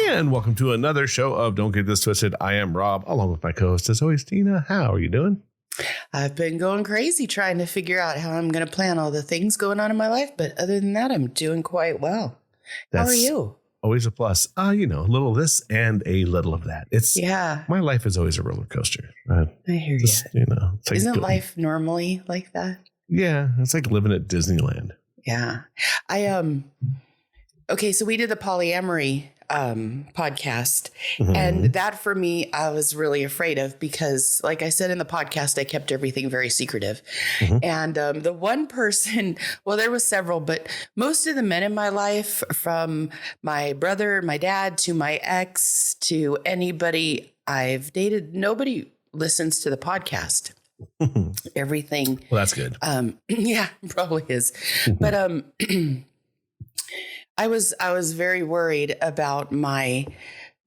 And welcome to another show of Don't Get This Twisted. I am Rob, along with my co-host, as always, Tina. How are you doing? I've been going crazy trying to figure out how I'm going to plan all the things going on in my life. But other than that, I'm doing quite well. How are you? Always a plus. A little of this and a little of that. My life is always a roller coaster. I hear you. It's like Isn't life normally like that? Yeah. It's like living at Disneyland. Yeah. Okay. So we did the polyamory podcast. Mm-hmm. And that for me, I was really afraid of because like I said in the podcast, I kept everything very secretive. Mm-hmm. And the one person, well, there was several, but most of the men in my life, from my brother, my dad, to my ex, to anybody I've dated, nobody listens to the podcast. Everything. Well, that's good. Yeah, probably is. But I was very worried about my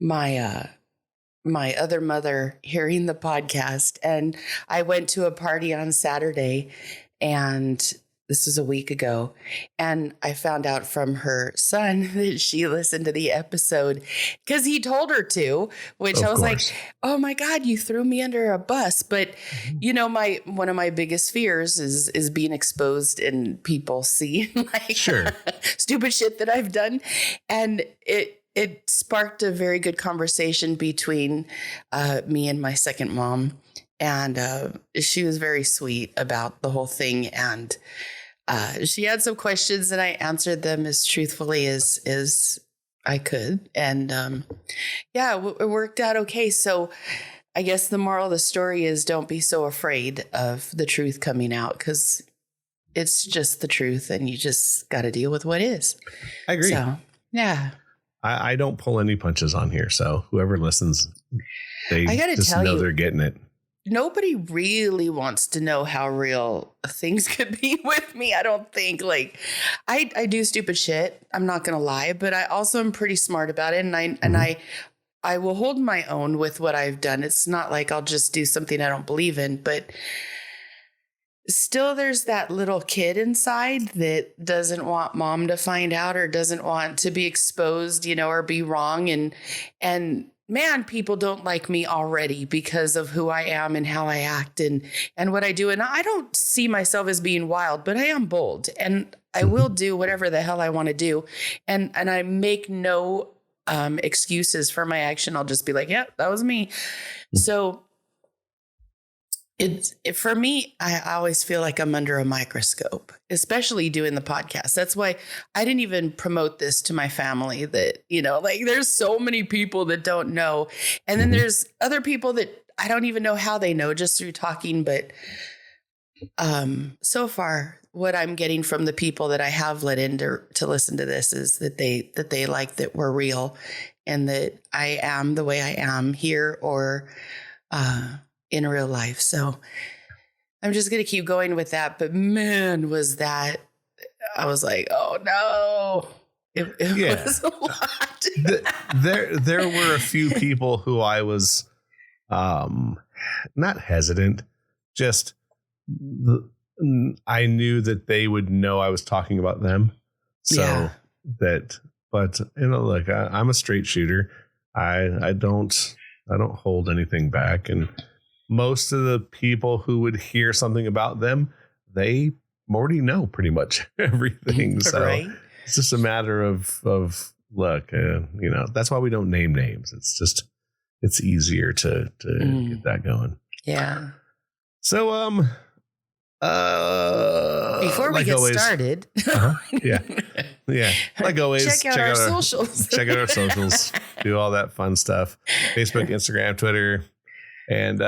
other mother hearing the podcast, and I went to a party on Saturday, and this was a week ago, and I found out from her son that she listened to the episode because he told her to, which I was like, oh my God, you threw me under a bus. But one of my biggest fears is being exposed and people see stupid shit that I've done. And it sparked a very good conversation between me and my second mom. And she was very sweet about the whole thing. And she had some questions and I answered them as truthfully as I could. And it worked out okay. So I guess the moral of the story is don't be so afraid of the truth coming out because it's just the truth and you just got to deal with what is. I agree. So, yeah. I don't pull any punches on here. So whoever listens, they just know they're getting it. Nobody really wants to know how real things could be with me. I don't think I do stupid shit. I'm not going to lie, but I also am pretty smart about it. And I will hold my own with what I've done. It's not like I'll just do something I don't believe in, but still there's that little kid inside that doesn't want mom to find out or doesn't want to be exposed, or be wrong. And man, people don't like me already because of who I am and how I act and what I do. And I don't see myself as being wild, but I am bold and I will do whatever the hell I want to do. And I make no excuses for my action. I'll just be like, yeah, that was me. So for me, I always feel like I'm under a microscope, especially doing the podcast. That's why I didn't even promote this to my family that, there's so many people that don't know. And then there's other people that I don't even know how they know just through talking. But so far, what I'm getting from the people that I have let in to listen to this is that they like that we're real and that I am the way I am here or in real life. So I'm just going to keep going with that. But man, I was like, oh no, it was a lot. There were a few people who I was not hesitant, just I knew that they would know I was talking about them. So but look, I'm a straight shooter. I don't hold anything back. And most of the people who would hear something about them, they already know pretty much everything. So It's just a matter of look, that's why we don't name names. It's easier to get that going. Yeah. So, before we get started, yeah. Like always, check out our socials. Check out our socials. Do all that fun stuff. Facebook, Instagram, Twitter. And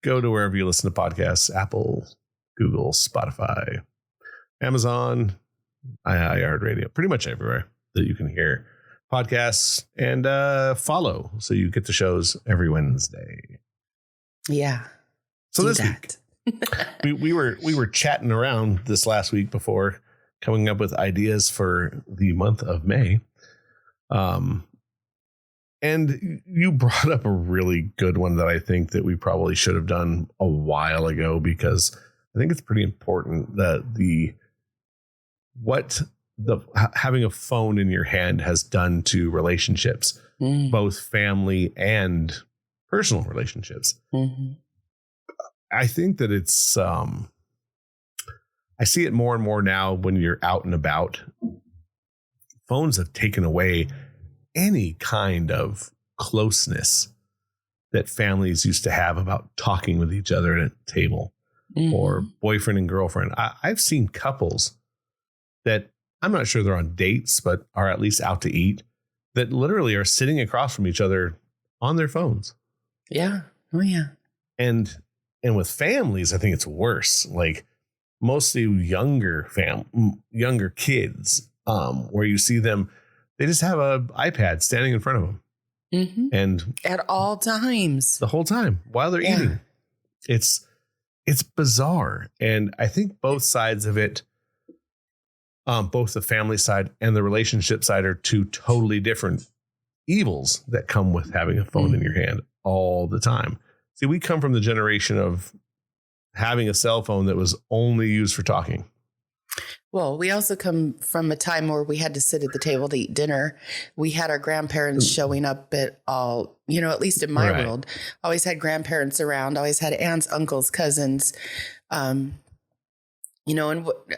go to wherever you listen to podcasts, Apple, Google, Spotify, Amazon, iHeartRadio, pretty much everywhere that you can hear podcasts, and follow so you get the shows every Wednesday. Yeah. So this week, we were chatting around this last week before coming up with ideas for the month of May. And you brought up a really good one that I think that we probably should have done a while ago, because I think it's pretty important that what having a phone in your hand has done to relationships, both family and personal relationships. Mm-hmm. I think that it's, I see it more and more now when you're out and about. Phones have taken away any kind of closeness that families used to have about talking with each other at a table, or boyfriend and girlfriend. I've seen couples that I'm not sure they're on dates, but are at least out to eat, that literally are sitting across from each other on their phones. Yeah. Oh, yeah. And with families, I think it's worse. Like mostly younger kids, where you see them, they just have a iPad standing in front of them. Mm-hmm. And at all times, the whole time while they're eating. It's bizarre. And I think both sides of it, both the family side and the relationship side, are two totally different evils that come with having a phone in your hand all the time. See, we come from the generation of having a cell phone that was only used for talking. Well, we also come from a time where we had to sit at the table to eat dinner. We had our grandparents showing up at all, at least in my world, always had grandparents around, always had aunts, uncles, cousins. And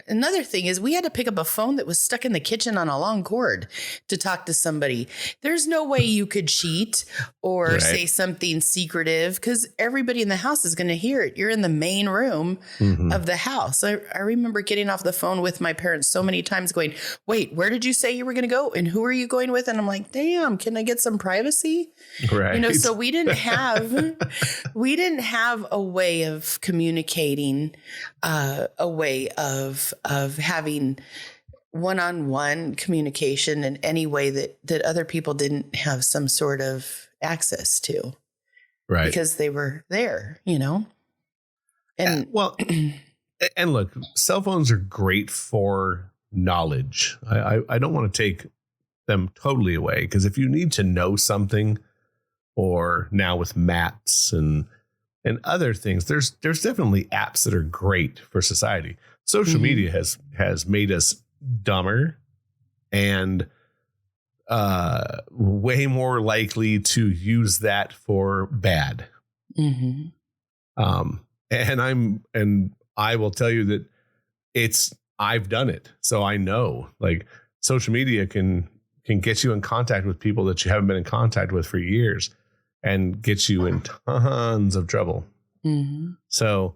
another thing is we had to pick up a phone that was stuck in the kitchen on a long cord to talk to somebody. There's no way you could cheat or say something secretive because everybody in the house is going to hear it. You're in the main room of the house. I remember getting off the phone with my parents so many times going, wait, where did you say you were going to go? And who are you going with? And I'm like, damn, can I get some privacy? Right. So we didn't have a way of communicating, a way of having one-on-one communication in any way that other people didn't have some sort of access to. Right. Because they were there, And and look, cell phones are great for knowledge. I don't want to take them totally away, because if you need to know something, or now with maps and other things, there's definitely apps that are great for society. Social media has made us dumber and way more likely to use that for bad. And I will tell you that I've done it. So I know, like, social media can get you in contact with people that you haven't been in contact with for years and get you in tons of trouble. So,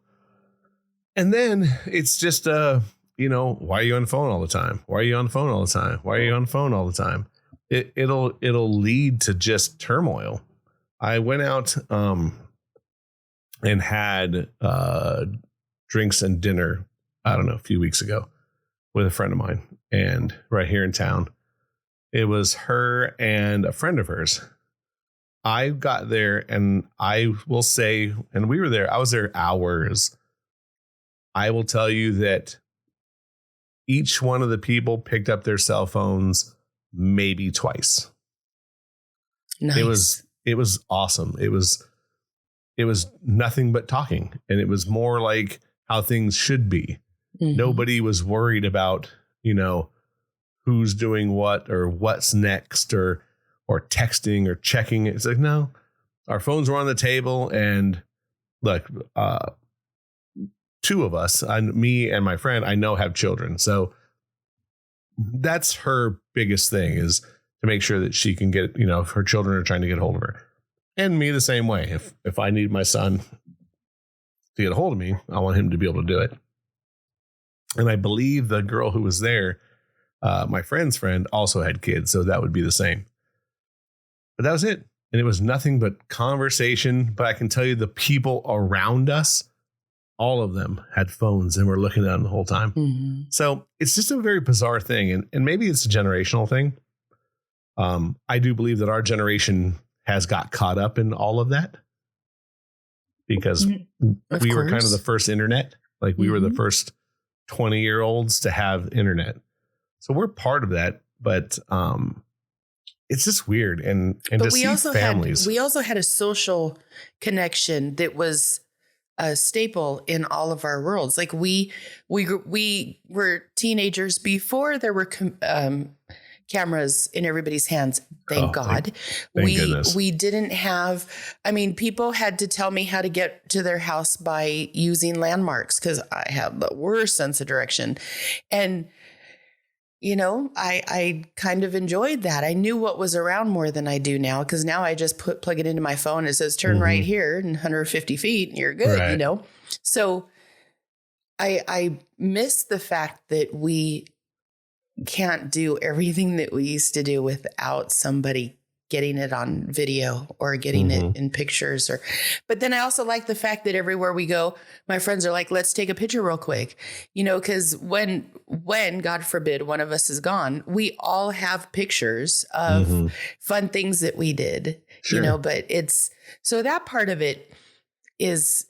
and then it's just, why are you on the phone all the time? Why are you on the phone all the time? Why are you on the phone all the time? It'll lead to just turmoil. I went out, and had, drinks and dinner, I don't know, a few weeks ago with a friend of mine, and right here in town, it was her and a friend of hers. I got there, and I will say, and we were there, I was there hours. I will tell you that each one of the people picked up their cell phones maybe twice. Nice. It was awesome. It was nothing but talking, and it was more like how things should be. Nobody was worried about, who's doing what or what's next, or texting or checking. It's like, no, our phones were on the table, and look, two of us, me and my friend, I know have children. So that's her biggest thing, is to make sure that she can get, if her children are trying to get a hold of her. And me the same way. If I need my son to get a hold of me, I want him to be able to do it. And I believe the girl who was there, my friend's friend, also had kids. So that would be the same. But that was it. And it was nothing but conversation. But I can tell you, the people around us, all of them had phones and were looking at them the whole time. So it's just a very bizarre thing. And maybe it's a generational thing. I do believe that our generation has got caught up in all of that, because we were kind of the first internet. Like, we were the first 20-year-olds to have internet. So we're part of that. But it's just weird. And to see families. We also had a social connection that was a staple in all of our worlds. Like we were teenagers before there were cameras in everybody's hands. Thank God. Thank goodness. We didn't have, I mean, people had to tell me how to get to their house by using landmarks because I have the worst sense of direction. And, you know, I kind of enjoyed that. I knew what was around more than I do now, because now I just plug it into my phone. It says turn right here and 150 feet and you're good, you know? So I miss the fact that we can't do everything that we used to do without somebody getting it on video or getting it in pictures. But then I also like the fact that everywhere we go, my friends are like, let's take a picture real quick, you know, because when God forbid one of us is gone, we all have pictures of fun things that we did, you know, but so that part of it is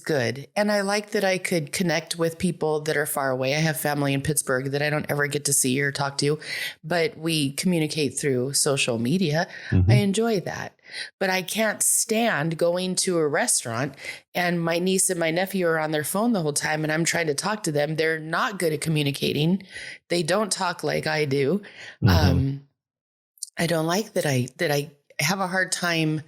good. And I like that I could connect with people that are far away. I have family in Pittsburgh that I don't ever get to see or talk to, but we communicate through social media. I enjoy that. But I can't stand going to a restaurant and my niece and my nephew are on their phone the whole time and I'm trying to talk to them. They're not good at communicating. They don't talk like I do. I don't like that I have a hard time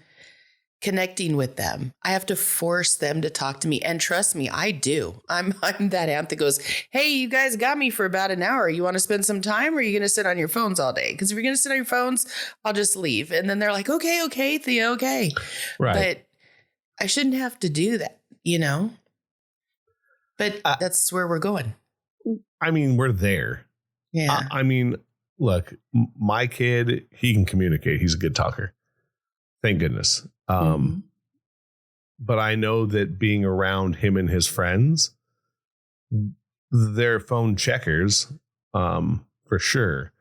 connecting with them. I have to force them to talk to me, and trust me, I do. I'm that aunt that goes, hey, you guys got me for about an hour. You want to spend some time, or are you going to sit on your phones all day? Because if you're going to sit on your phones, I'll just leave. And then they're like, okay, Thea, okay. Right. But I shouldn't have to do that, you know? But that's where we're going. I mean, we're there. Yeah. I mean, look, my kid, he can communicate. He's a good talker. Thank goodness. But I know that being around him and his friends, they're phone checkers, for sure,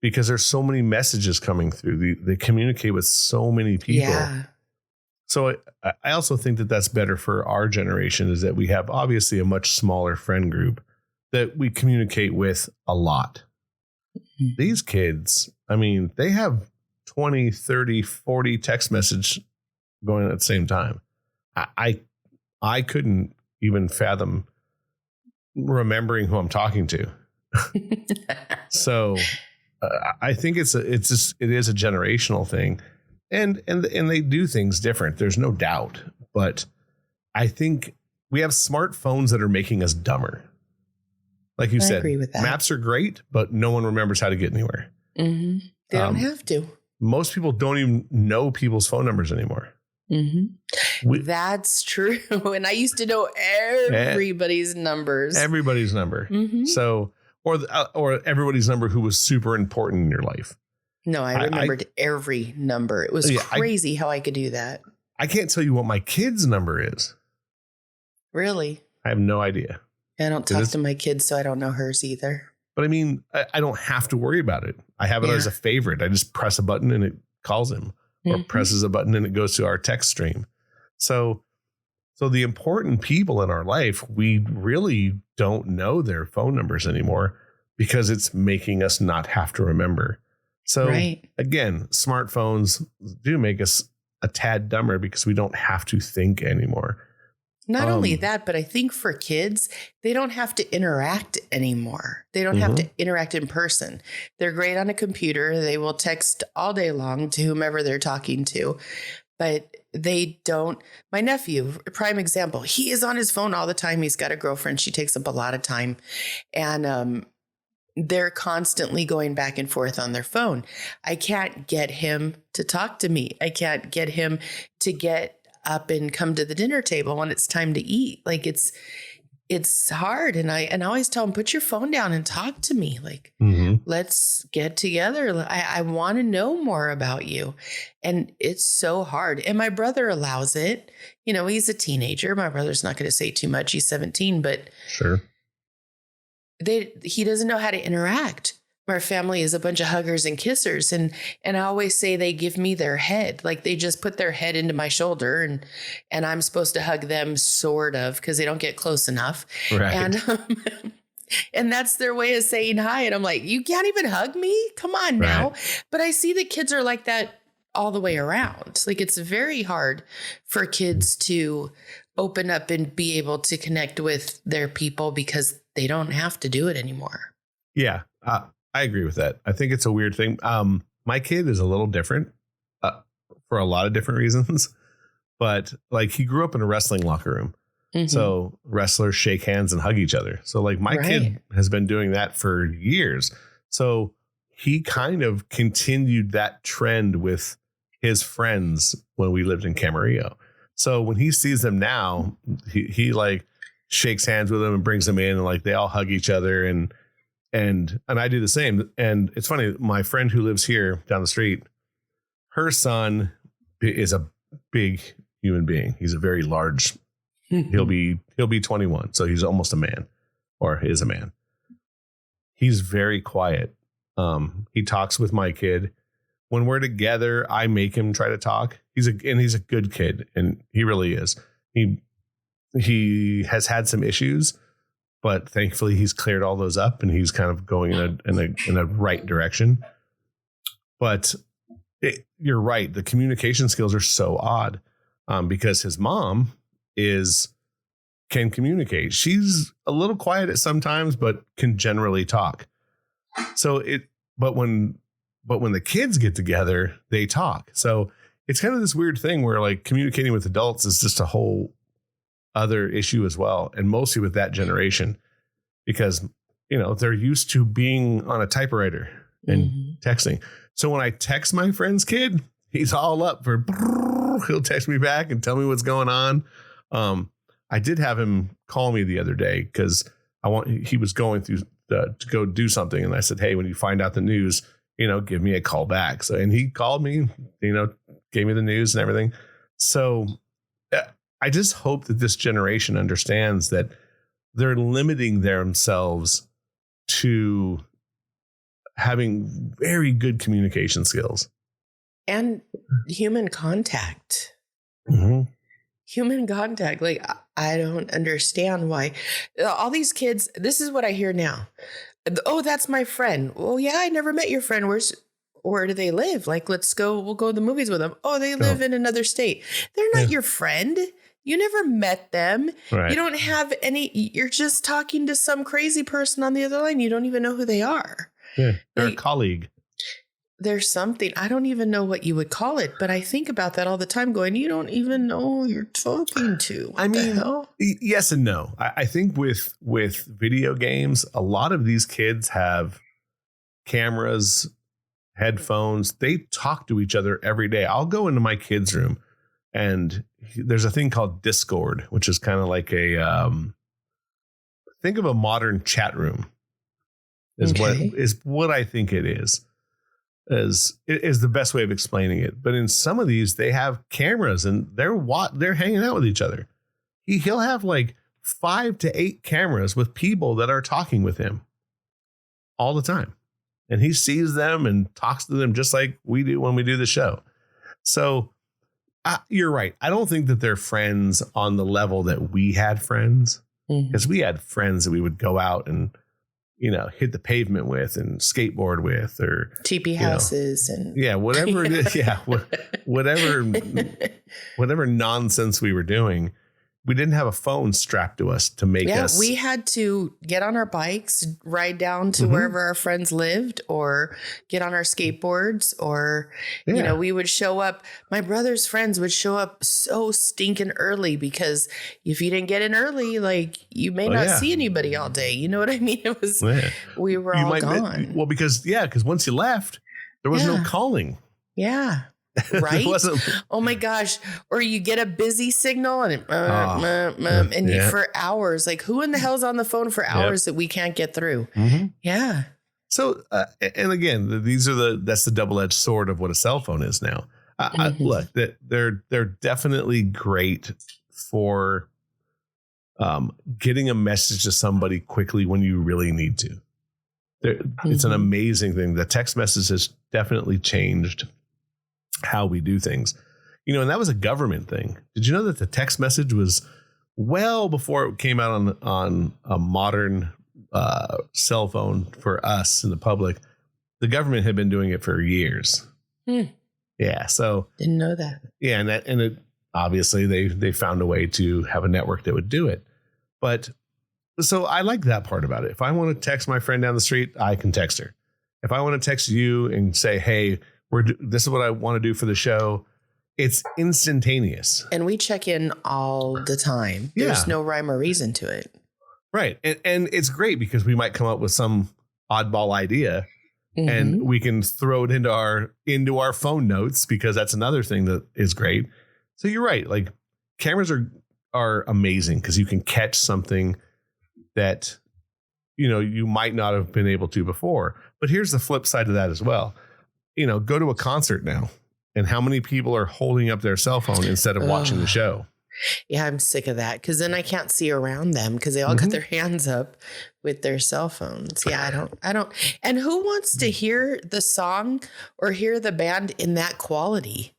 because there's so many messages coming through. They communicate with so many people. Yeah. So I also think that that's better for our generation, is that we have obviously a much smaller friend group that we communicate with a lot. These kids, I mean, they have 20, 30, 40 text message going at the same time. I couldn't even fathom remembering who I'm talking to. So I think it is a generational thing, and they do things different. There's no doubt, but I think we have smartphones that are making us dumber. Like you said, agree with that. Maps are great, but no one remembers how to get anywhere. They don't have to. Most people don't even know people's phone numbers anymore. That's true. And I used to know everybody's numbers. Everybody's number. So, or everybody's number who was super important in your life. No, I remembered every number. It was crazy how I could do that. I can't tell you what my kid's number is. Really? I have no idea. I don't talk to my kids, so I don't know hers either. But I mean, I don't have to worry about it. I have it as a favorite. I just press a button and it calls him, or presses a button and it goes to our text stream. So the important people in our life, we really don't know their phone numbers anymore because it's making us not have to remember. So again, smartphones do make us a tad dumber because we don't have to think anymore. Not only that, but I think for kids, they don't have to interact anymore. They don't have to interact in person. They're great on a computer. They will text all day long to whomever they're talking to, but they don't. My nephew, a prime example, he is on his phone all the time. He's got a girlfriend. She takes up a lot of time, and they're constantly going back and forth on their phone. I can't get him to talk to me. I can't get him to get up and come to the dinner table when it's time to eat. Like it's hard. And I always tell him, put your phone down and talk to me. Like, let's get together. I want to know more about you. And it's so hard. And my brother allows it. You know, he's a teenager. My brother's not going to say too much. He's 17, but sure. He doesn't know how to interact. Our family is a bunch of huggers and kissers. And I always say they give me their head. Like they just put their head into my shoulder and I'm supposed to hug them sort of, because they don't get close enough. Right. And that's their way of saying hi. And I'm like, you can't even hug me? Come on now. But I see that kids are like that all the way around. Like it's very hard for kids to open up and be able to connect with their people because they don't have to do it anymore. Yeah, I agree with that. I think it's a weird thing. My kid is a little different for a lot of different reasons, but like he grew up in a wrestling locker room. Mm-hmm. So wrestlers shake hands and hug each other. So like my kid has been doing that for years. So he kind of continued that trend with his friends when we lived in Camarillo. So when he sees them now, he like shakes hands with them and brings them in, and like they all hug each other, and I do the same. And it's funny, my friend who lives here down the street, her son is a big human being. He's a very large. He'll be 21, so he's almost a man, or is a man. He's very quiet. He talks with my kid. When we're together, I make him try to talk. He's a good kid, and he really is. He has had some issues, but thankfully he's cleared all those up, and he's kind of going in a right direction. But you're right. The communication skills are so odd because his mom can communicate. She's a little quiet at sometimes, but can generally talk. But when the kids get together, they talk. So it's kind of this weird thing where like communicating with adults is just a whole other issue as well. And mostly with that generation, because, they're used to being on a typewriter and texting. So when I text my friend's kid, he's all up for, he'll text me back and tell me what's going on. I did have him call me the other day because he was going through to go do something. And I said, hey, when you find out the news, give me a call back. So, and he called me, gave me the news and everything. So I just hope that this generation understands that they're limiting themselves to having very good communication skills and human contact. Mm-hmm. Human contact. Like, I don't understand why all these kids, this is what I hear now. Oh, that's my friend. Well, yeah, I never met your friend. Where do they live? Like, we'll go to the movies with them. Oh, they live in another state. They're not your friend. You never met them. Right. You don't have you're just talking to some crazy person on the other line. You don't even know who they are. Yeah, they're a colleague. There's something, I don't even know what you would call it, but I think about that all the time going, you don't even know who you're talking to. What the hell? Yes and no. I think with video games, a lot of these kids have cameras, headphones. They talk to each other every day. I'll go into my kids' room and there's a thing called Discord, which is kind of like think of a modern chat room is what I think it is the best way of explaining it. But in some of these, they have cameras and they're hanging out with each other. He'll have like 5 to 8 cameras with people that are talking with him all the time. And he sees them and talks to them just like we do when we do the show. So you're right. I don't think that they're friends on the level that we had friends, because we had friends that we would go out and, hit the pavement with and skateboard with, or TP houses and whatever it is. Yeah. whatever nonsense we were doing. We didn't have a phone strapped to us to make us. We had to get on our bikes, ride down to wherever our friends lived, or get on our skateboards, or, we would show up. My brother's friends would show up so stinking early because if you didn't get in early, like you may not see anybody all day. You know what I mean? It was, we were all gone. Because once you left, there was no calling. Yeah. Right. Oh my gosh. Or you get a busy signal and for hours, like who in the hell's on the phone for hours that we can't get through? Mm-hmm. Yeah. So, and again, that's the double-edged sword of what a cell phone is now. Look, they're definitely great for getting a message to somebody quickly when you really need to. It's an amazing thing. The text message has definitely changed how we do things, and that was a government thing. Did you know that the text message was well before it came out on a modern cell phone for us in the public? The government had been doing it for years. Yeah. So didn't know that. Yeah. And obviously they found a way to have a network that would do it. But so I like that part about it. If I want to text my friend down the street, I can text her. If I want to text you and say, hey, this is what I want to do for the show, it's instantaneous. And we check in all the time. There's no rhyme or reason to it. Right. And it's great because we might come up with some oddball idea and we can throw it into our phone notes, because that's another thing that is great. So you're right. Like, cameras are amazing because you can catch something that, you might not have been able to before. But here's the flip side of that as well. Go to a concert now, and how many people are holding up their cell phone instead of watching the show? Yeah, I'm sick of that, because then I can't see around them because they all got their hands up with their cell phones. Yeah, I don't. And who wants to hear the song or hear the band in that quality?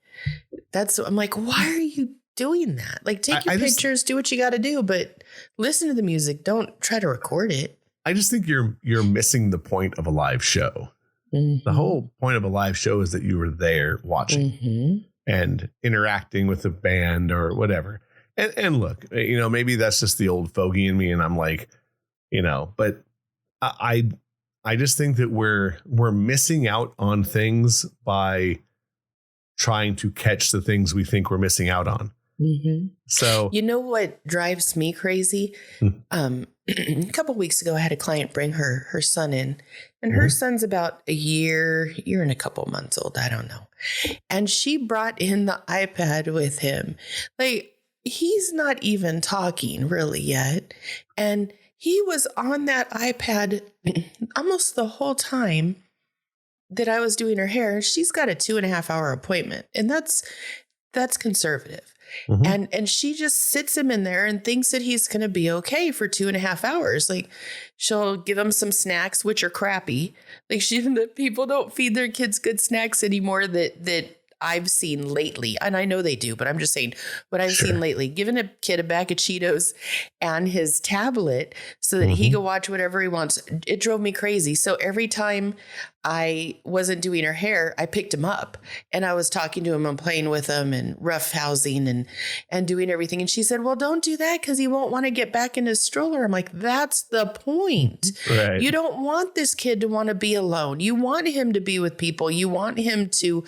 I'm like, why are you doing that? Like, take your pictures, do what you got to do, but listen to the music. Don't try to record it. I just think you're missing the point of a live show. The whole point of a live show is that you were there watching and interacting with the band or whatever. And look, maybe that's just the old fogey in me, and I'm like, but I just think that we're missing out on things by trying to catch the things we think we're missing out on. So, what drives me crazy? A couple weeks ago, I had a client bring her son in, and her son's about a year and a couple months old. I don't know. And she brought in the iPad with him. Like, he's not even talking really yet. And he was on that iPad almost the whole time that I was doing her hair. She's got a 2.5-hour appointment, and that's conservative. And she just sits him in there and thinks that he's going to be okay for 2.5 hours. Like, she'll give him some snacks, which are crappy. Like, people don't feed their kids good snacks anymore that I've seen lately. And I know they do, but I'm just saying what I've seen lately. Giving a kid a bag of Cheetos and his tablet so that he can watch whatever he wants. It drove me crazy. So every time I wasn't doing her hair, I picked him up and I was talking to him and playing with him and roughhousing and doing everything. And she said, well, don't do that because he won't want to get back in his stroller. I'm like, that's the point. Right. You don't want this kid to want to be alone. You want him to be with people. You want him to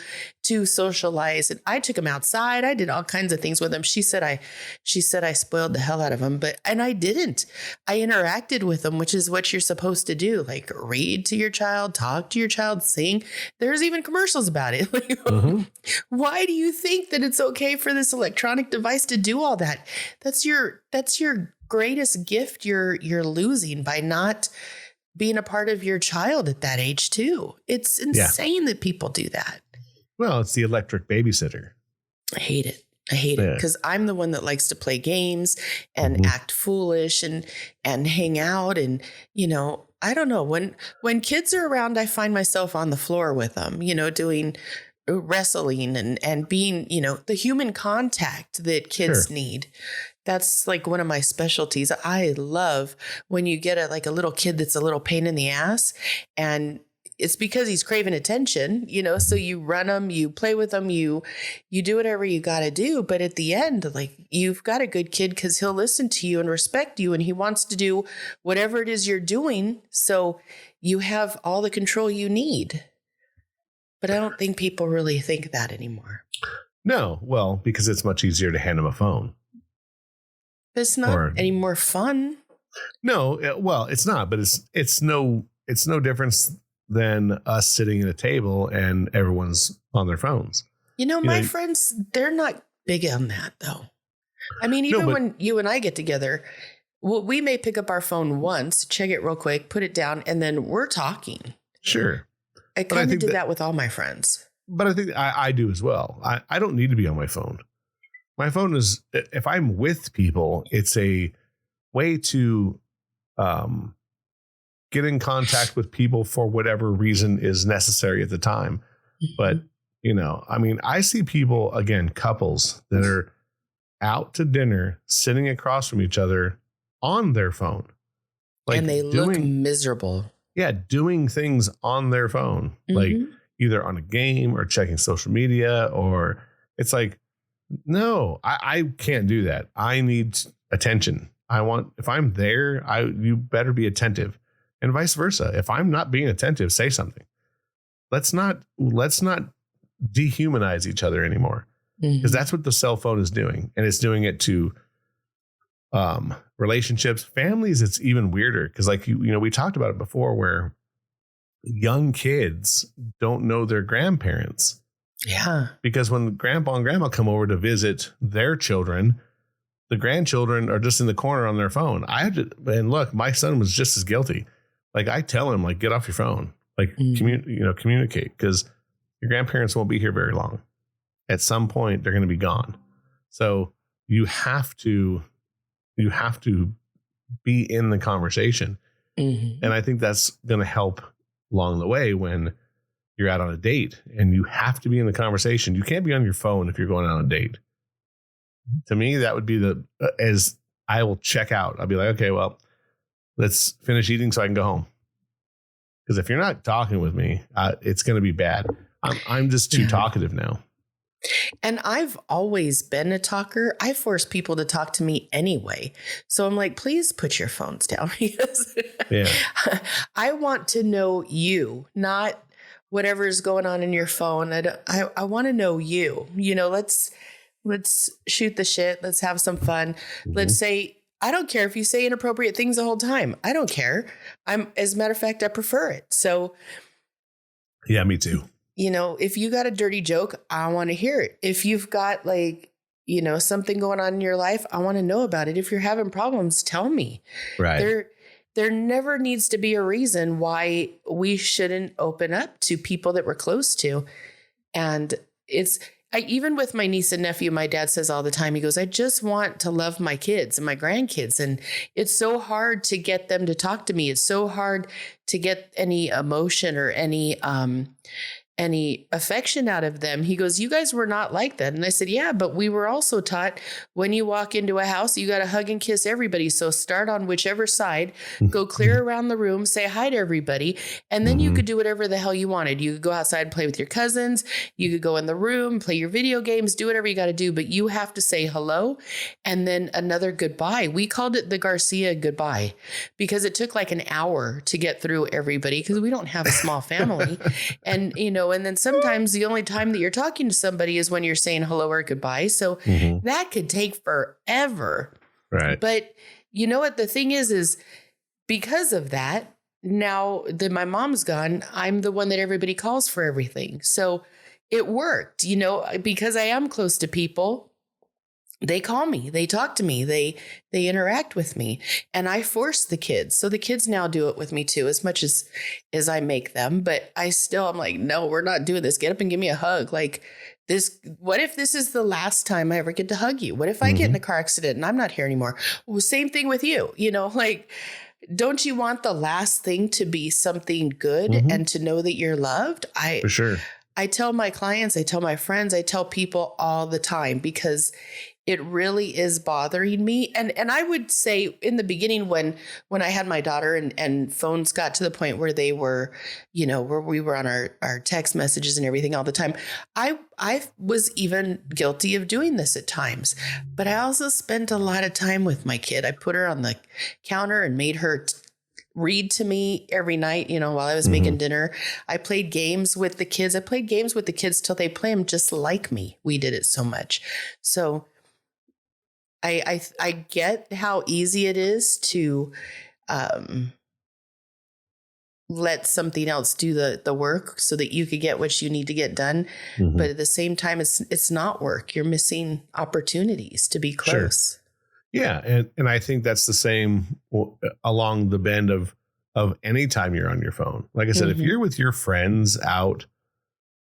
socialize. And I took him outside. I did all kinds of things with him. She said I spoiled the hell out of him, and I didn't. I interacted with him, which is what you're supposed to do. Like, read to your child, talk to your child, sing. There's even commercials about it. Why do you think that it's okay for this electronic device to do all that? That's your greatest gift you're losing by not being a part of your child at that age too. It's insane that people do that. Well, it's the electric babysitter. I hate it because I'm the one that likes to play games and act foolish and hang out. And, I don't know, when kids are around, I find myself on the floor with them, doing wrestling and being, the human contact that kids need. That's like one of my specialties. I love when you get a little kid that's a little pain in the ass, and it's because he's craving attention, so you run him, you play with him, you do whatever you got to do. But at the end, like, you've got a good kid because he'll listen to you and respect you, and he wants to do whatever it is you're doing. So you have all the control you need. But I don't think people really think that anymore. No, well, because it's much easier to hand him a phone. But it's not any more fun. No, well, it's not, but it's no difference than us sitting at a table and everyone's on their phones. My friends, they're not big on that though. I mean, when you and I get together, we may pick up our phone once, check it real quick, put it down, and then we're talking. Sure. I kind of did that with all my friends. But I think I do as well. I don't need to be on my phone. My phone is, if I'm with people, it's a way to get in contact with people for whatever reason is necessary at the time. But, I see people, again, couples that are out to dinner, sitting across from each other on their phone. And they look miserable. Yeah, doing things on their phone, like either on a game or checking social media, or it's like, No, I can't do that. I need attention. If I'm there, you better be attentive, and vice versa. If I'm not being attentive, say something. Let's not dehumanize each other anymore, because that's what the cell phone is doing, and it's doing it to relationships, families. It's even weirder because, like we talked about it before, where young kids don't know their grandparents. Yeah. Because when grandpa and grandma come over to visit their children, the grandchildren are just in the corner on their phone. And look, my son was just as guilty. Like, I tell him, like, get off your phone, like, communicate, because your grandparents won't be here very long. At some point, they're going to be gone. So you have to be in the conversation. And I think that's going to help along the way when you're out on a date, and you have to be in the conversation. You can't be on your phone if you're going on a date. To me, that would be as I will check out. I'll be like, okay, well, let's finish eating so I can go home. Because if you're not talking with me, it's going to be bad. I'm just too talkative now. And I've always been a talker. I force people to talk to me anyway. So I'm like, please put your phones down, because I want to know you, not whatever's going on in your phone. I want to know you. Let's shoot the shit. Let's have some fun. Let's say, I don't care if you say inappropriate things the whole time. I don't care. As a matter of fact, I prefer it. So yeah, me too. If you got a dirty joke, I want to hear it. If you've got something going on in your life, I want to know about it. If you're having problems, tell me. Right. There never needs to be a reason why we shouldn't open up to people that we're close to. And even with my niece and nephew, my dad says all the time, he goes, I just want to love my kids and my grandkids. And it's so hard to get them to talk to me. It's so hard to get any emotion or any affection out of them. He goes, you guys were not like that. And I said, yeah, but we were also taught when you walk into a house, you got to hug and kiss everybody. So start on whichever side, go clear around the room, say hi to everybody. And then you could do whatever the hell you wanted. You could go outside and play with your cousins. You could go in the room, play your video games, do whatever you got to do. But you have to say hello and then another goodbye. We called it the Garcia goodbye because it took like an hour to get through everybody because we don't have a small family. And, and then sometimes the only time that you're talking to somebody is when you're saying hello or goodbye. So that could take forever. Right. But you know what the thing is because of that, now that my mom's gone, I'm the one that everybody calls for everything. So it worked, because I am close to people. They call me, they talk to me, they interact with me, and I force the kids. So the kids now do it with me too, as much as I make them. But I'm like, no, we're not doing this. Get up and give me a hug. Like this. What if this is the last time I ever get to hug you? What if I get in a car accident and I'm not here anymore? Well, same thing with you, like, don't you want the last thing to be something good and to know that you're loved? For sure. I tell my clients, I tell my friends, I tell people all the time because it really is bothering me. And I would say in the beginning when I had my daughter and phones got to the point where they were, where we were on our text messages and everything all the time, I was even guilty of doing this at times. But I also spent a lot of time with my kid. I put her on the counter and made her read to me every night, while I was making dinner. I played games with the kids. I played games with the kids till they play them just like me. We did it so much. So I get how easy it is to let something else do the work so that you could get what you need to get done. But at the same time, it's not work. You're missing opportunities to be close. Sure. Yeah. And I think that's the same along the bend of any time you're on your phone. Like I said, if you're with your friends out,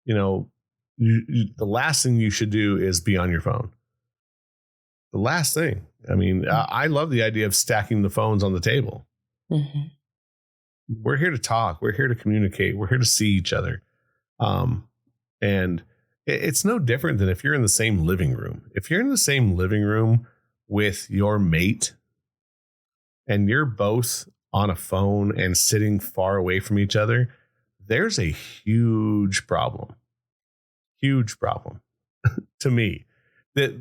the last thing you should do is be on your phone. The last thing. I mean, I love the idea of stacking the phones on the table. We're here to talk. We're here to communicate. We're here to see each other. And it's no different than if you're in the same living room. If you're in the same living room with your mate and you're both on a phone and sitting far away from each other, there's a huge problem to me. that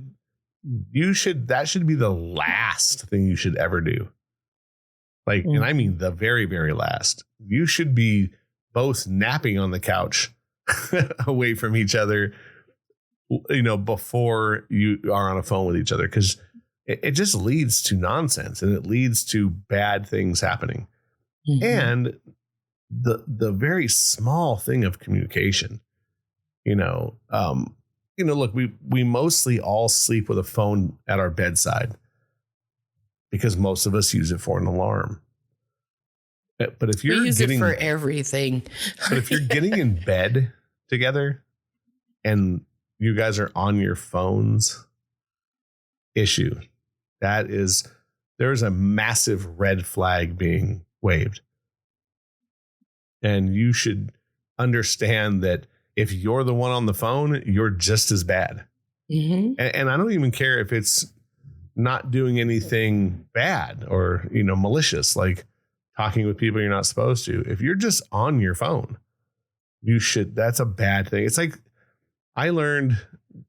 should be the last thing you should ever do. Like, and I mean the very, very last. You should be both napping on the couch away from each other, before you are on a phone with each other, because it just leads to nonsense and it leads to bad things happening. Mm-hmm. And the very small thing of communication, look, we mostly all sleep with a phone at our bedside because most of us use it for an alarm. But if you're it for everything, but if you're getting in bed together and you guys are on your phones, issue. There's a massive red flag being waved. And you should understand that if you're the one on the phone, you're just as bad. Mm-hmm. And I don't even care if it's not doing anything bad or, malicious, like talking with people you're not supposed to. If you're just on your phone, that's a bad thing. It's like I learned,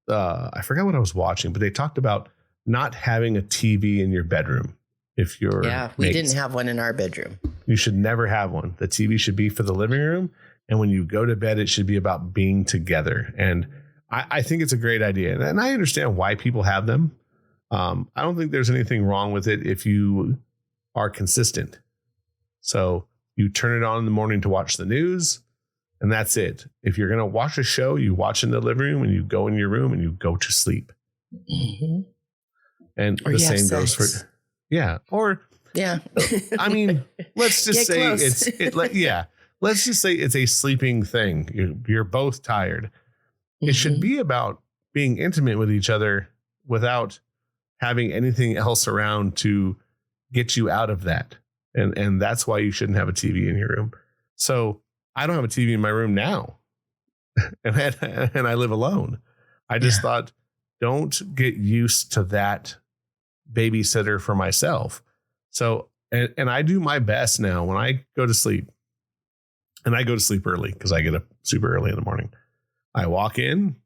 I forgot what I was watching, but they talked about not having a TV in your bedroom. If you're we didn't have one in our bedroom. You should never have one. The TV should be for the living room. And when you go to bed, it should be about being together. And I think it's a great idea. And I understand why people have them. I don't think there's anything wrong with it if you are consistent. So you turn it on in the morning to watch the news, and that's it. If you're going to watch a show, you watch in the living room and you go in your room and you go to sleep. Mm-hmm. And the same goes for, I mean, let's just say let's just say it's a sleeping thing. You're both tired. Mm-hmm. It should be about being intimate with each other without having anything else around to get you out of that. And that's why you shouldn't have a TV in your room. So I don't have a TV in my room now. and I live alone. I just thought, don't get used to that babysitter for myself. So, and I do my best now when I go to sleep, and I go to sleep early because I get up super early in the morning. I walk in,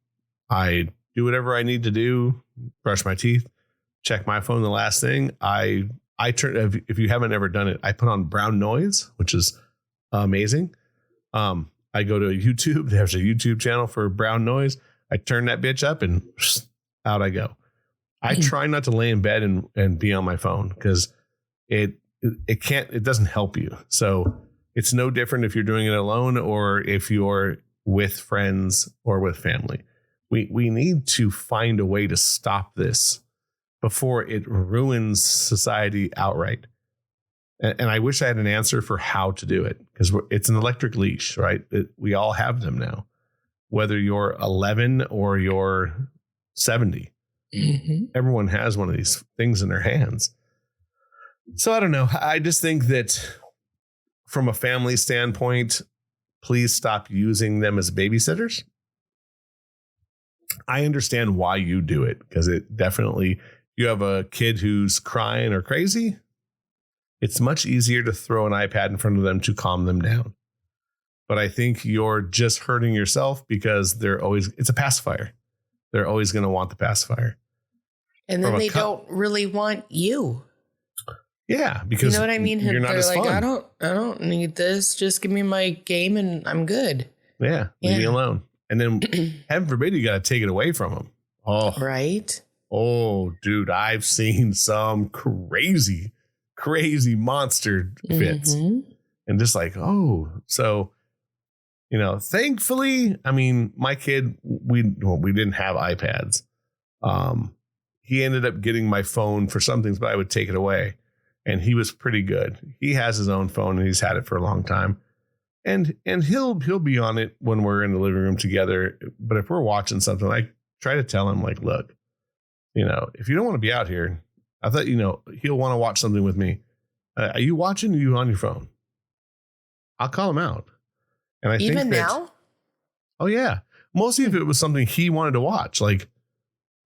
I do whatever I need to do, brush my teeth, check my phone. The last thing I turn, if you haven't ever done it, I put on brown noise, which is amazing. I go to YouTube. There's a YouTube channel for brown noise. I turn that bitch up and out I go. I try not to lay in bed and be on my phone because it doesn't help you. So it's no different if you're doing it alone or if you're with friends or with family. We need to find a way to stop this before it ruins society outright. And I wish I had an answer for how to do it, because it's an electric leash, right? We all have them now, whether you're 11 or you're 70. Mm-hmm. Everyone has one of these things in their hands. So I don't know. I just think that from a family standpoint, please stop using them as babysitters. I understand why you do it, because it definitely, you have a kid who's crying or crazy. It's much easier to throw an iPad in front of them to calm them down. But I think you're just hurting yourself because it's a pacifier. They're always going to want the pacifier. And then they don't really want you. Yeah, because you know what I mean? You're not as like, fun. I don't need this. Just give me my game and I'm good. Yeah, leave me alone. And then heaven forbid you got to take it away from them. Oh, right. Oh, dude, I've seen some crazy monster fits. Mm-hmm. And just like, so, thankfully, I mean, my kid, we didn't have iPads. He ended up getting my phone for some things, but I would take it away. And he was pretty good. He has his own phone and he's had it for a long time. And he'll be on it when we're in the living room together. But if we're watching something, I try to tell him, like, look, if you don't want to be out here, I thought, he'll want to watch something with me. Are you watching? Or are you on your phone? I'll call him out. And I even think that, now? Oh yeah. Mostly if it was something he wanted to watch, like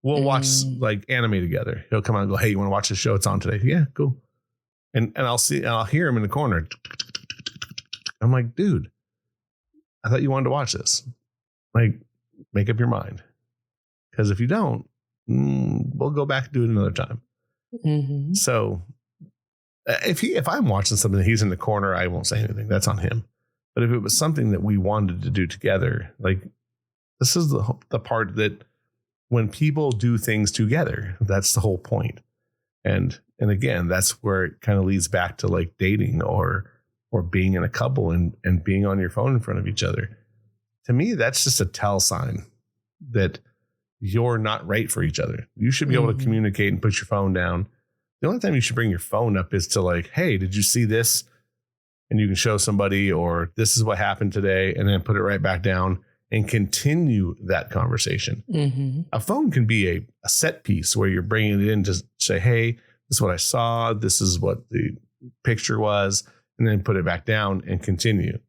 we'll watch like anime together. He'll come out and go, hey, you want to watch the show? It's on today. Yeah, cool. And I'll hear him in the corner. I'm like, dude, I thought you wanted to watch this. Like, make up your mind. Because if you don't, we'll go back and do it another time. Mm-hmm. So if I'm watching something that he's in the corner, I won't say anything. That's on him. But if it was something that we wanted to do together, like this is the part that when people do things together, that's the whole point. And again, that's where it kind of leads back to like dating or being in a couple and being on your phone in front of each other. To me, that's just a tell sign that you're not right for each other. You should be able to communicate and put your phone down. The only time you should bring your phone up is to like, hey, did you see this? And you can show somebody, or this is what happened today, and then put it right back down and continue that conversation. Mm-hmm. A phone can be a set piece where you're bringing it in to say, hey, this is what I saw. This is what the picture was, and then put it back down and continue.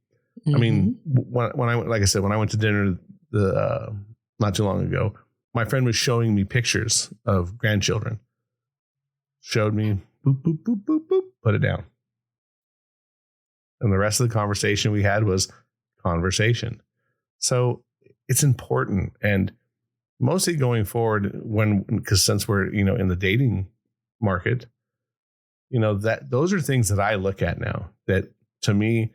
Mm-hmm. I mean, when I like I said, when I went to dinner not too long ago, my friend was showing me pictures of grandchildren. Showed me, boop, boop, boop, boop, boop, put it down. And the rest of the conversation we had was conversation. So it's important. And mostly going forward because since we're, in the dating market, that those are things that I look at now that to me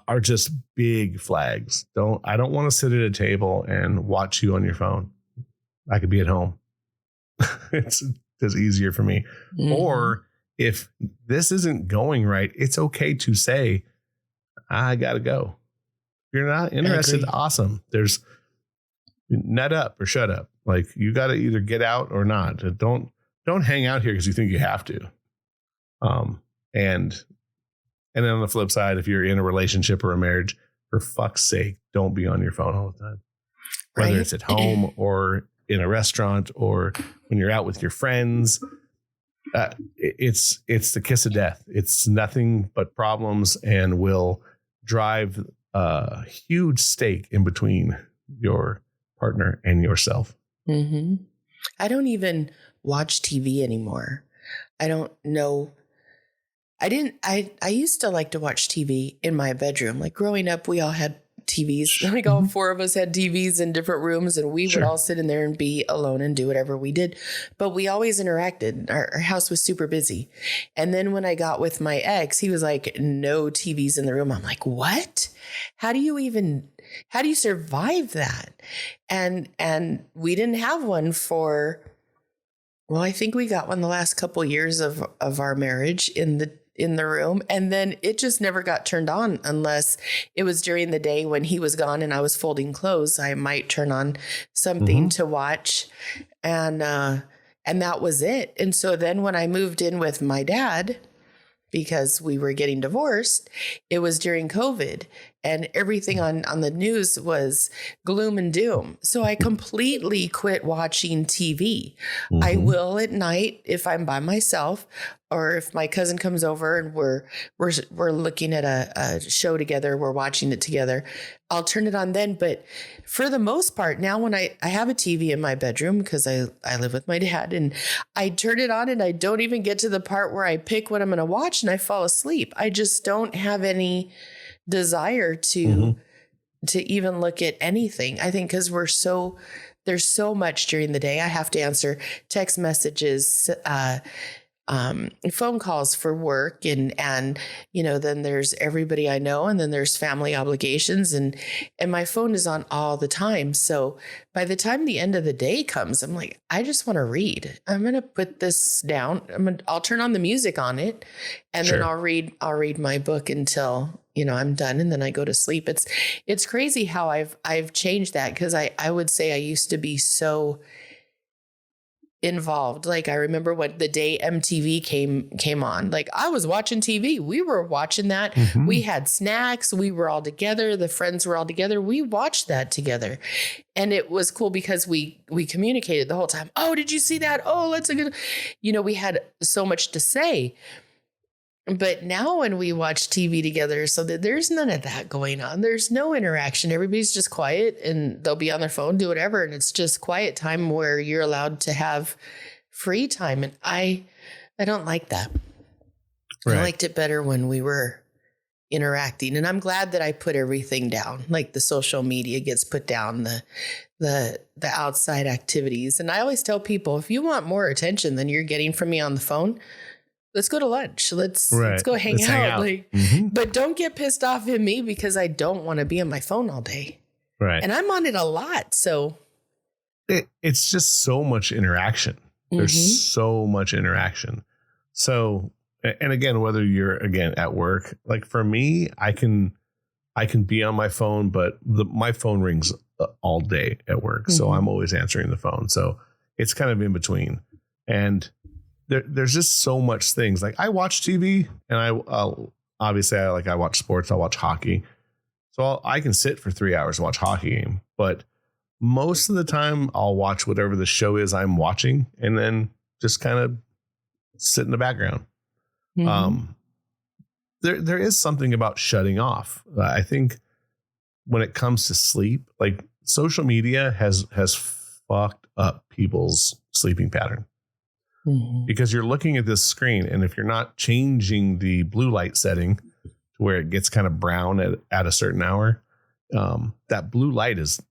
are just big flags. I don't want to sit at a table and watch you on your phone. I could be at home. It's just easier for me. Mm-hmm. Or if this isn't going right, it's okay to say, I got to go. If you're not interested, awesome. There's nut up or shut up. Like you got to either get out or not. Don't hang out here because you think you have to. And then on the flip side, if you're in a relationship or a marriage, for fuck's sake, don't be on your phone all the time. Whether it's at home or in a restaurant or when you're out with your friends, it's the kiss of death. It's nothing but problems and will drive a huge stake in between your partner and yourself. Mm-hmm. I don't even watch TV anymore. I don't know. I used to like to watch TV in my bedroom. Like growing up, we all had TVs. Like all four of us had TVs in different rooms, and we would all sit in there and be alone and do whatever we did. But we always interacted. Our house was super busy. And then when I got with my ex, he was like, no TVs in the room. I'm like, what? How do you survive that? And we didn't have one for, well, I think we got one the last couple years of our marriage in the room. And then it just never got turned on unless it was during the day when he was gone and I was folding clothes. I might turn on something to watch. And that was it. And so then when I moved in with my dad, because we were getting divorced, it was during COVID and everything on the news was gloom and doom. So I completely quit watching TV. Mm-hmm. I will at night if I'm by myself or if my cousin comes over and we're looking at a show together, we're watching it together, I'll turn it on then. But for the most part, now when I have a TV in my bedroom because I live with my dad and I turn it on and I don't even get to the part where I pick what I'm going to watch and I fall asleep. I just don't have any desire to even look at anything. I think because there's so much during the day. I have to answer text messages, phone calls for work and then there's everybody I know and then there's family obligations and my phone is on all the time. So by the time the end of the day comes, I'm like, I just want to read. I'm going to put this down. I'll turn on the music on it and then I'll read my book until, I'm done. And then I go to sleep. It's crazy how I've changed that. Cause I would say I used to be so involved. Like I remember when the day MTV came on, like I was watching TV. We were watching that. Mm-hmm. We had snacks. We were all together. The friends were all together. We watched that together. And it was cool because we communicated the whole time. Oh, did you see that? Oh, let's we had so much to say. But now when we watch TV together, so that there's none of that going on. There's no interaction. Everybody's just quiet and they'll be on their phone, do whatever. And it's just quiet time where you're allowed to have free time. And I don't like that. Right. I liked it better when we were interacting. And I'm glad that I put everything down. Like the social media gets put down, the the outside activities. And I always tell people, if you want more attention than you're getting from me on the phone, let's go to lunch. Let's go hang out. Like, but don't get pissed off at me because I don't want to be on my phone all day. Right. And I'm on it a lot. So it's just so much interaction. There's so much interaction. So, and again, whether you're at work, like for me, I can be on my phone, but my phone rings all day at work. So I'm always answering the phone. So it's kind of in between. And there's just so much things. Like I watch TV and I watch sports. I watch hockey. So I can sit for 3 hours and watch a hockey game, but most of the time I'll watch whatever the show is I'm watching and then just kind of sit in the background. There is something about shutting off. I think when it comes to sleep, like social media has fucked up people's sleeping pattern because you're looking at this screen. And if you're not changing the blue light setting to where it gets kind of brown at a certain hour, that blue light is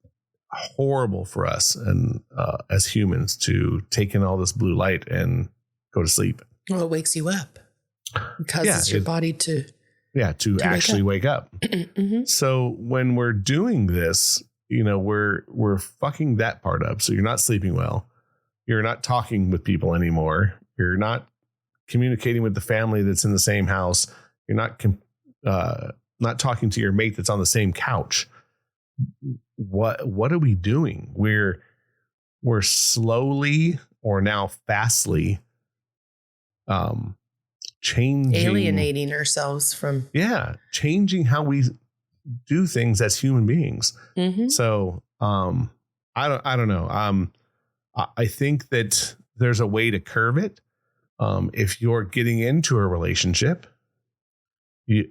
horrible for us and as humans to take in all this blue light and go to sleep. Well, it wakes you up. It causes your body to actually wake up. So when we're doing this, we're fucking that part up. So you're not sleeping well. You're not talking with people anymore. You're not communicating with the family that's in the same house. You're not talking to your mate that's on the same couch. What are we doing? We're slowly or now fastly alienating ourselves from changing how we do things as human beings. So I don't know. I think that there's a way to curve it. If you're getting into a relationship,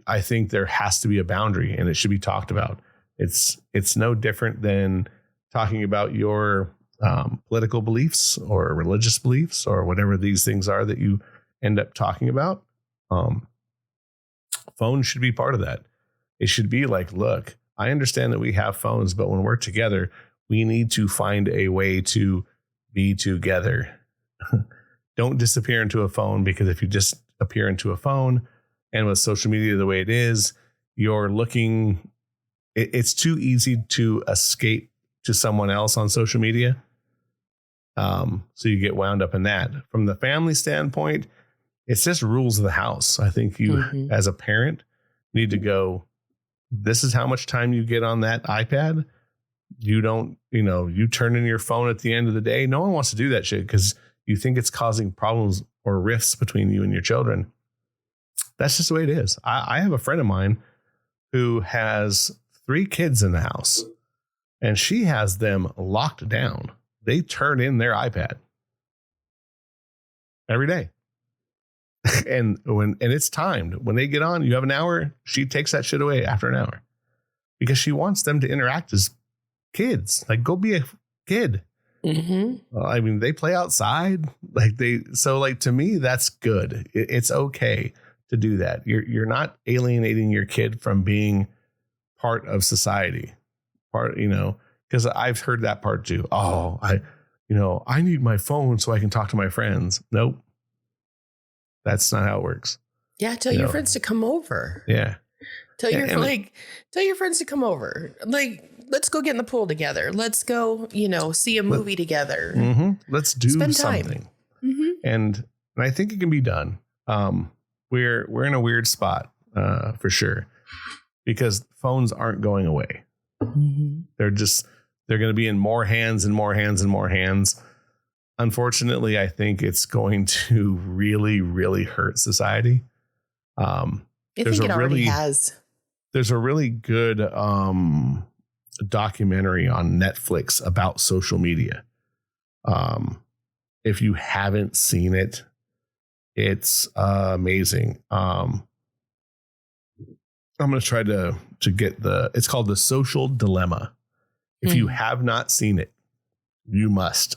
I think there has to be a boundary and it should be talked about. It's no different than talking about your political beliefs or religious beliefs or whatever these things are that you end up talking about. Phones should be part of that. It should be like, look, I understand that we have phones, but when we're together, we need to find a way to be together. Don't disappear into a phone, because if you just appear into a phone and with social media the way it is, you're looking, it's too easy to escape to someone else on social media. So you get wound up in that. From the family standpoint, it's just rules of the house. I think you, as a parent, need to go, this is how much time you get on that iPad. You don't, you turn in your phone at the end of the day. No one wants to do that shit because you think it's causing problems or rifts between you and your children. That's just the way it is. I have a friend of mine who has 3 kids in the house and she has them locked down. They turn in their iPad every day. And it's timed. When they get on, you have an hour. She takes that shit away after an hour because she wants them to interact as kids. Like, go be a kid. I mean, they play outside. To me, that's good. It's okay to do that. You're not alienating your kid from being part of society. Because I've heard that part too. Oh, I need my phone so I can talk to my friends. Nope. That's not how it works. Yeah. Tell your friends to come over. Yeah. Tell your friends to come over. Like, let's go get in the pool together. Let's go, see a movie together. Let's do something. And I think it can be done. We're in a weird spot for sure, because phones aren't going away. They're going to be in more hands and more hands and more hands. Unfortunately, I think it's going to really, really hurt society. I think it already has. There's a really good documentary on Netflix about social media. If you haven't seen it, it's amazing. I'm going to try to get it's called The Social Dilemma. If you have not seen it, you must.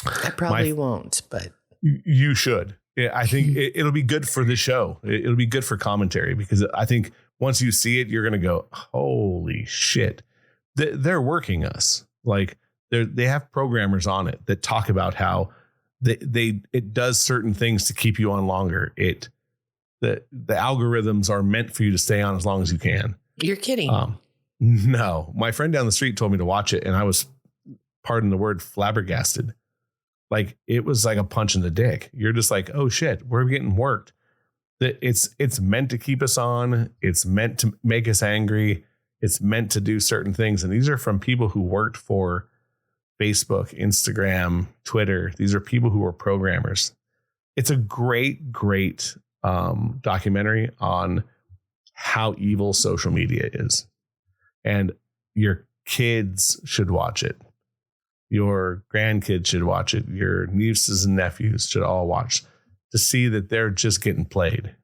I probably won't, but you should. I think it'll be good for the show. It'll be good for commentary, because I think once you see it, you're going to go, holy shit, they're working us. Like they have programmers on it that talk about how it does certain things to keep you on longer. The algorithms are meant for you to stay on as long as you can. You're kidding. No, my friend down the street told me to watch it, and I was, pardon the word, flabbergasted. Like it was like a punch in the dick. You're just like, oh shit, we're getting worked. It's meant to keep us on. It's meant to make us angry. It's meant to do certain things. And these are from people who worked for Facebook, Instagram, Twitter. These are people who are programmers. It's a great, great documentary on how evil social media is. And your kids should watch it. Your grandkids should watch it. Your nieces and nephews should all watch to see that they're just getting played.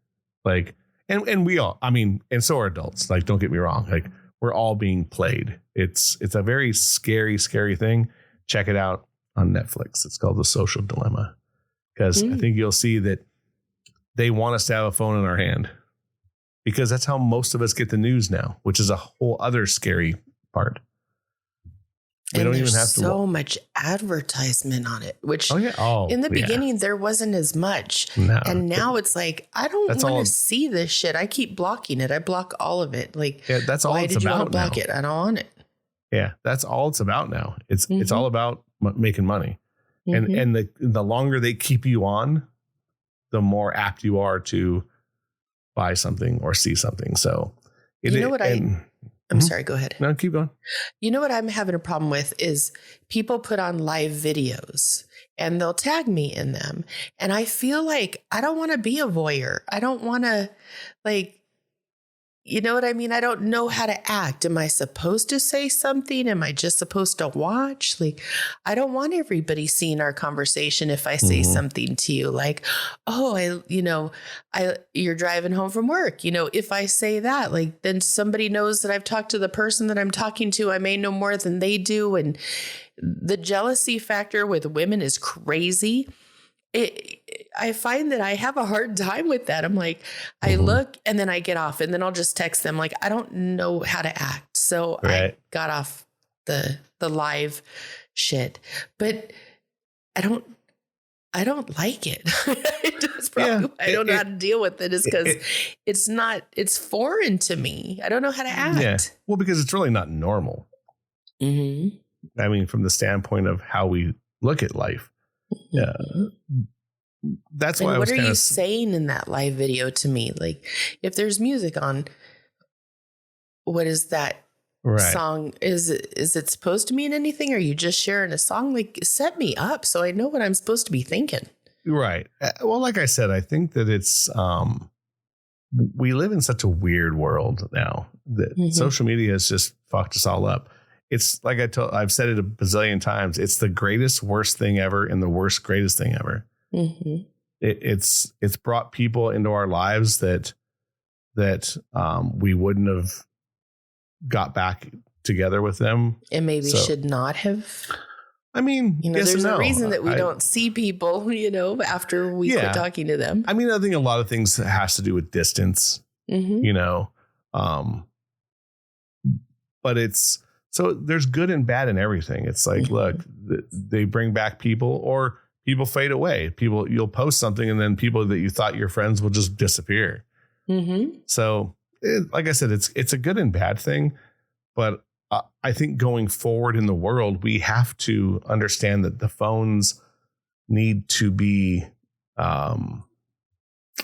Like, and we all, I mean, and so are adults. Like, don't get me wrong. Like, we're all being played. It's a very scary, scary thing. Check it out on Netflix. It's called The Social Dilemma. Because I think you'll see that they want us to have a phone in our hand. Because that's how most of us get the news now, which is a whole other scary part. We don't even have to. So much advertisement on it, which in the beginning there wasn't as much. No. And now it's like, I don't want to see this shit. I keep blocking it. I block all of it. Like, that's all why did you want to block it? I don't want it. Yeah, that's all it's about now. It's all about making money. And the longer they keep you on, the more apt you are to buy something or see something. So I'm sorry, go ahead. No, keep going. You know what I'm having a problem with is people put on live videos and they'll tag me in them. And I feel like I don't want to be a voyeur. I don't want to, like, you know what I mean? I don't know how to act. Am I supposed to say something? Am I just supposed to watch? Like, I don't want everybody seeing our conversation if I say something to you like, oh, you're driving home from work. You know, if I say that, like, then somebody knows that I've talked to the person that I'm talking to. I may know more than they do. And the jealousy factor with women is crazy. I find that I have a hard time with that. I'm like, I look and then I get off and then I'll just text them. Like, I don't know how to act. So I got off the live shit, but I don't like it. That's probably why I don't know how to deal with it, is because it's foreign to me. I don't know how to act. Yeah. Well, because it's really not normal. I mean, from the standpoint of how we look at life. Yeah. That's why. What are you saying in that live video to me? Like, if there's music on, what is that song? Is it supposed to mean anything? Or are you just sharing a song? Like, set me up so I know what I'm supposed to be thinking. Right. Well, like I said, I think that it's we live in such a weird world now that social media has just fucked us all up. It's like I've said it a bazillion times. It's the greatest, worst thing ever and the worst, greatest thing ever. It's brought people into our lives that we wouldn't have got back together with them. And maybe should not have. I mean, yes, there's a reason that we don't see people, after we quit talking to them. I mean, I think a lot of things has to do with distance, but so there's good and bad in everything. It's like, look, they bring back people or people fade away. You'll post something and then people that you thought your friends will just disappear. So like I said, it's a good and bad thing. But I think going forward in the world, we have to understand that the phones need to be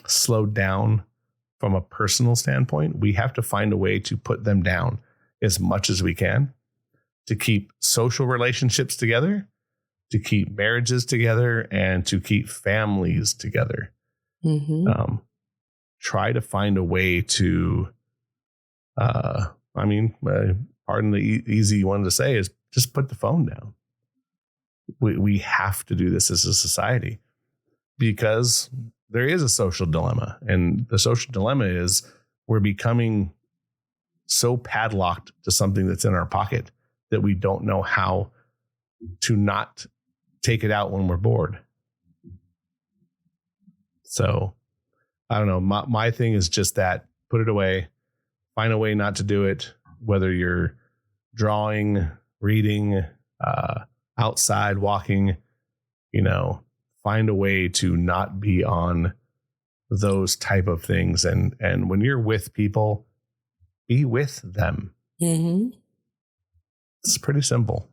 slowed down from a personal standpoint. We have to find a way to put them down as much as we can, to keep social relationships together, to keep marriages together, and to keep families together. Try to find a way to, pardon the easy one to say, is just put the phone down. We have to do this as a society because there is a social dilemma. And the social dilemma is we're becoming so padlocked to something that's in our pocket that we don't know how to not take it out when we're bored. So I don't know. My thing is just that, put it away, find a way not to do it, whether you're drawing, reading, outside walking, find a way to not be on those type of things. And when you're with people, be with them. Mm-hmm. It's pretty simple.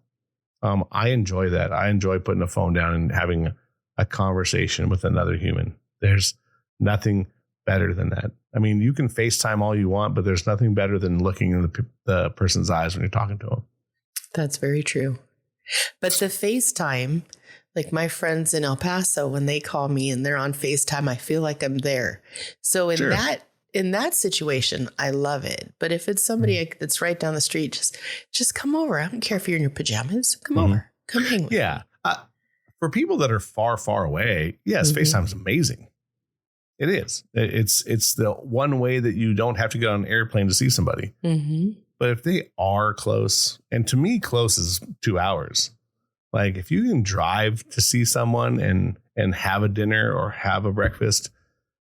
I enjoy that. I enjoy putting a phone down and having a conversation with another human. There's nothing better than that. I mean, you can FaceTime all you want, but there's nothing better than looking in the person's eyes when you're talking to them. That's very true. But the FaceTime, like my friends in El Paso, when they call me and they're on FaceTime, I feel like I'm there. So in that situation, I love it. But if it's somebody that's right down the street, just come over. I don't care if you're in your pajamas. Come over. Come hang with me. Yeah. For people that are far, far away, yes, FaceTime is amazing. It is. It's the one way that you don't have to get on an airplane to see somebody. Mm-hmm. But if they are close, and to me, close is 2 hours. Like if you can drive to see someone and have a dinner or have a breakfast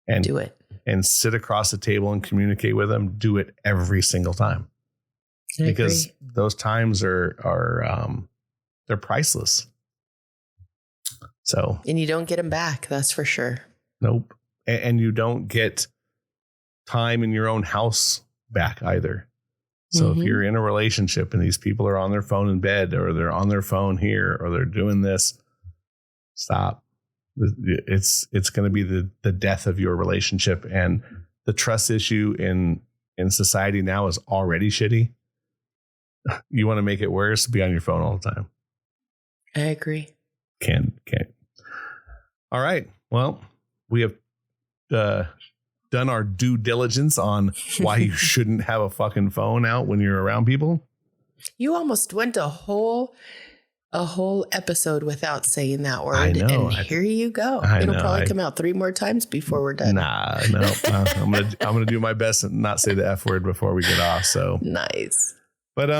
and do it and sit across the table and communicate with them, do it every single time. Because those times are they're priceless. So, and you don't get them back. That's for sure. Nope. And you don't get time in your own house back either. So if you're in a relationship and these people are on their phone in bed or they're on their phone here or they're doing this, stop. It's going to be the death of your relationship, and the trust issue in society now is already shitty. You want to make it worse, be on your phone all the time. I agree. Can't. All right. Well, we have done our due diligence on why you shouldn't have a fucking phone out when you're around people. You almost went a whole episode without saying that word. I know. And here you go. It'll probably come out 3 more times before we're done. Nah, no. I'm gonna do my best and not say the F word before we get off. So nice. But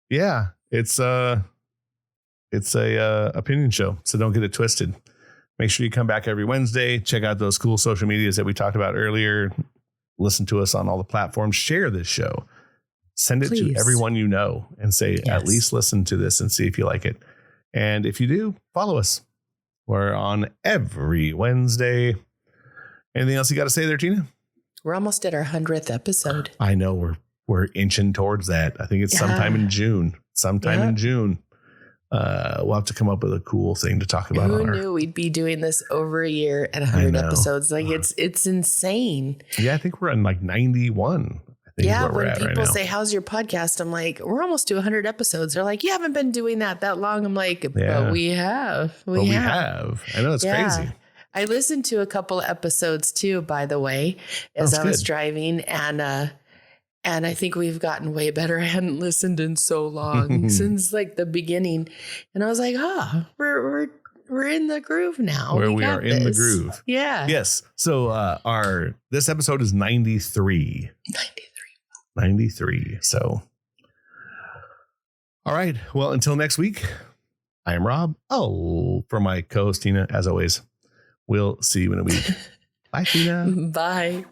yeah, it's a opinion show, so don't get it twisted. Make sure you come back every Wednesday. Check out those cool social medias that we talked about earlier. Listen to us on all the platforms. Share this show. Send it to everyone you know and say, at least listen to this and see if you like it. And if you do, follow us. We're on every Wednesday. Anything else you got to say there, Tina? We're almost at our 100th episode. I know we're inching towards that. I think it's sometime in June. In June. We'll have to come up with a cool thing to talk about. Who knew we'd be doing this over a year at 100 episodes? Like it's insane. Yeah, I think we're on like 91. When people say, how's your podcast? I'm like, we're almost to 100 episodes. They're like, you haven't been doing that long. I'm like, but we have. We have. I know, it's crazy. I listened to a couple episodes too, by the way, as I was driving, and I think we've gotten way better. I hadn't listened in so long since like the beginning, and I was like, we're in the groove now. We are in the groove. Yeah. Yes. So this episode is 93. 93. So, all right. Well, until next week, I am Rob. Oh, for my co-host Tina, as always, we'll see you in a week. Bye, Tina. Bye.